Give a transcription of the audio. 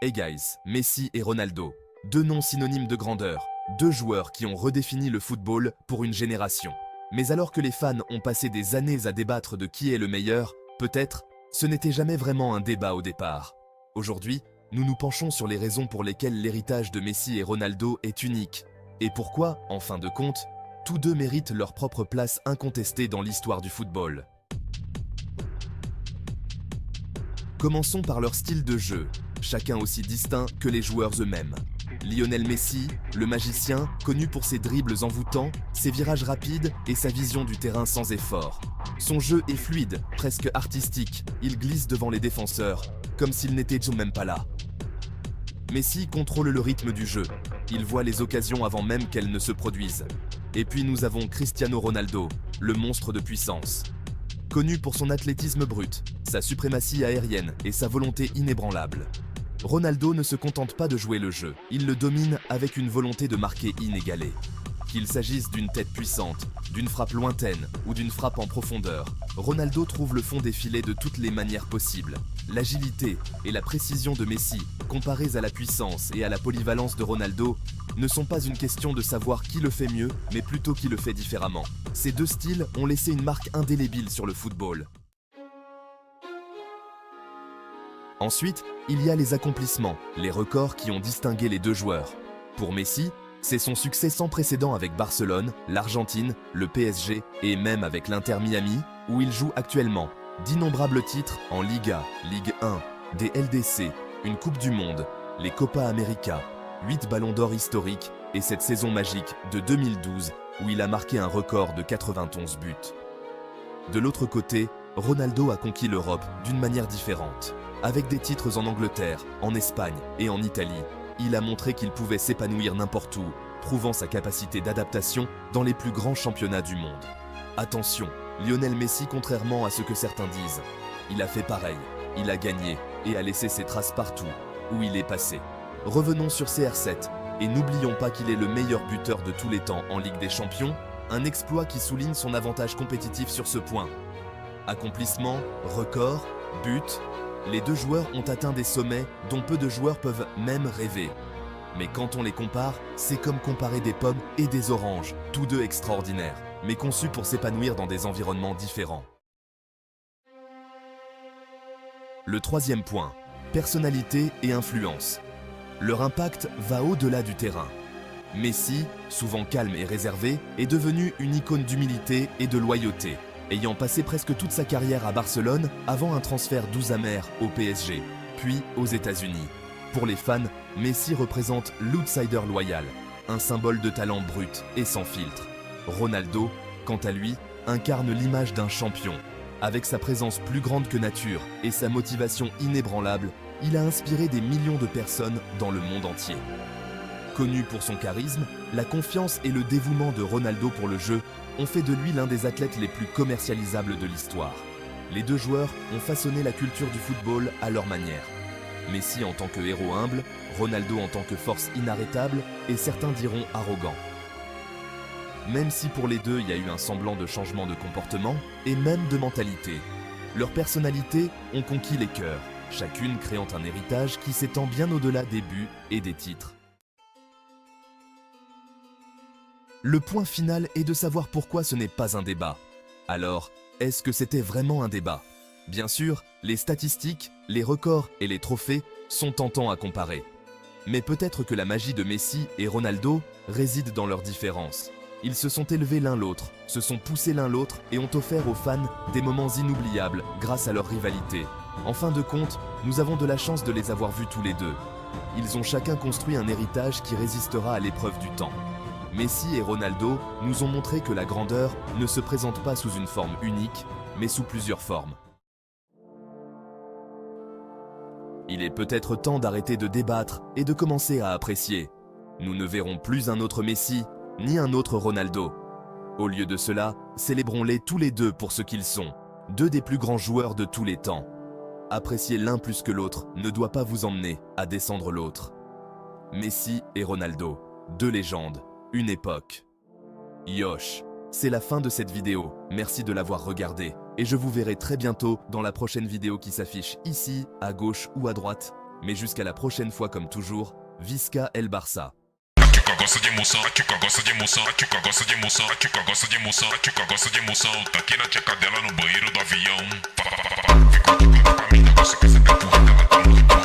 Hey guys, Messi et Ronaldo, deux noms synonymes de grandeur, deux joueurs qui ont redéfini le football pour une génération. Mais alors que les fans ont passé des années à débattre de qui est le meilleur, peut-être, ce n'était jamais vraiment un débat au départ. Aujourd'hui, nous nous penchons sur les raisons pour lesquelles l'héritage de Messi et Ronaldo est unique, et pourquoi, en fin de compte, tous deux méritent leur propre place incontestée dans l'histoire du football. Commençons par leur style de jeu, chacun aussi distinct que les joueurs eux-mêmes. Lionel Messi, le magicien, connu pour ses dribbles envoûtants, ses virages rapides et sa vision du terrain sans effort. Son jeu est fluide, presque artistique, il glisse devant les défenseurs, comme s'il n'était tout même pas là. Messi contrôle le rythme du jeu, il voit les occasions avant même qu'elles ne se produisent. Et puis nous avons Cristiano Ronaldo, le monstre de puissance. Connu pour son athlétisme brut, sa suprématie aérienne et sa volonté inébranlable. Ronaldo ne se contente pas de jouer le jeu, il le domine avec une volonté de marquer inégalée. Qu'il s'agisse d'une tête puissante, d'une frappe lointaine ou d'une frappe en profondeur, Ronaldo trouve le fond des filets de toutes les manières possibles. L'agilité et la précision de Messi, comparées à la puissance et à la polyvalence de Ronaldo, ne sont pas une question de savoir qui le fait mieux, mais plutôt qui le fait différemment. Ces deux styles ont laissé une marque indélébile sur le football. Ensuite, il y a les accomplissements, les records qui ont distingué les deux joueurs. Pour Messi, c'est son succès sans précédent avec Barcelone, l'Argentine, le PSG et même avec l'Inter Miami, où il joue actuellement. D'innombrables titres en Liga, Ligue 1, des LDC, une Coupe du Monde, les Copa América, 8 ballons d'or historiques et cette saison magique de 2012 où il a marqué un record de 91 buts. De l'autre côté, Ronaldo a conquis l'Europe d'une manière différente. Avec des titres en Angleterre, en Espagne et en Italie, il a montré qu'il pouvait s'épanouir n'importe où, prouvant sa capacité d'adaptation dans les plus grands championnats du monde. Attention, Lionel Messi, contrairement à ce que certains disent, il a fait pareil, il a gagné et a laissé ses traces partout où il est passé. Revenons sur CR7 et n'oublions pas qu'il est le meilleur buteur de tous les temps en Ligue des Champions, un exploit qui souligne son avantage compétitif sur ce point. Accomplissement, record, but, les deux joueurs ont atteint des sommets dont peu de joueurs peuvent même rêver. Mais quand on les compare, c'est comme comparer des pommes et des oranges, tous deux extraordinaires, mais conçus pour s'épanouir dans des environnements différents. Le troisième point, personnalité et influence. Leur impact va au-delà du terrain. Messi, souvent calme et réservé, est devenu une icône d'humilité et de loyauté, ayant passé presque toute sa carrière à Barcelone avant un transfert doux amer au PSG, puis aux États-Unis. Pour les fans, Messi représente l'outsider loyal, un symbole de talent brut et sans filtre. Ronaldo, quant à lui, incarne l'image d'un champion. Avec sa présence plus grande que nature et sa motivation inébranlable, il a inspiré des millions de personnes dans le monde entier. Connu pour son charisme, la confiance et le dévouement de Ronaldo pour le jeu ont fait de lui l'un des athlètes les plus commercialisables de l'histoire. Les deux joueurs ont façonné la culture du football à leur manière. Messi en tant que héros humble, Ronaldo en tant que force inarrêtable et certains diront arrogant. Même si pour les deux il y a eu un semblant de changement de comportement et même de mentalité, leurs personnalités ont conquis les cœurs, chacune créant un héritage qui s'étend bien au-delà des buts et des titres. Le point final est de savoir pourquoi ce n'est pas un débat. Alors, est-ce que c'était vraiment un débat? Bien sûr, les statistiques, les records et les trophées sont tentants à comparer. Mais peut-être que la magie de Messi et Ronaldo réside dans leurs différences. Ils se sont élevés l'un l'autre, se sont poussés l'un l'autre et ont offert aux fans des moments inoubliables grâce à leur rivalité. En fin de compte, nous avons de la chance de les avoir vus tous les deux. Ils ont chacun construit un héritage qui résistera à l'épreuve du temps. Messi et Ronaldo nous ont montré que la grandeur ne se présente pas sous une forme unique, mais sous plusieurs formes. Il est peut-être temps d'arrêter de débattre et de commencer à apprécier. Nous ne verrons plus un autre Messi, ni un autre Ronaldo. Au lieu de cela, célébrons-les tous les deux pour ce qu'ils sont, deux des plus grands joueurs de tous les temps. Apprécier l'un plus que l'autre ne doit pas vous emmener à descendre l'autre. Messi et Ronaldo, deux légendes, une époque. Yosh, c'est la fin de cette vidéo, merci de l'avoir regardée, et je vous verrai très bientôt dans la prochaine vidéo qui s'affiche ici, à gauche ou à droite. Mais jusqu'à la prochaine fois comme toujours, Visca El Barça. Tchuca gosta de emoção, a Tchuca gosta de emoção, a Tchuca gosta de emoção, a Tchuca gosta de emoção, a Tchuca gosta de emoção. Tá aqui na tcheca dela no banheiro do avião. Fica pra mim, negócio que você tá empurrando ela tá no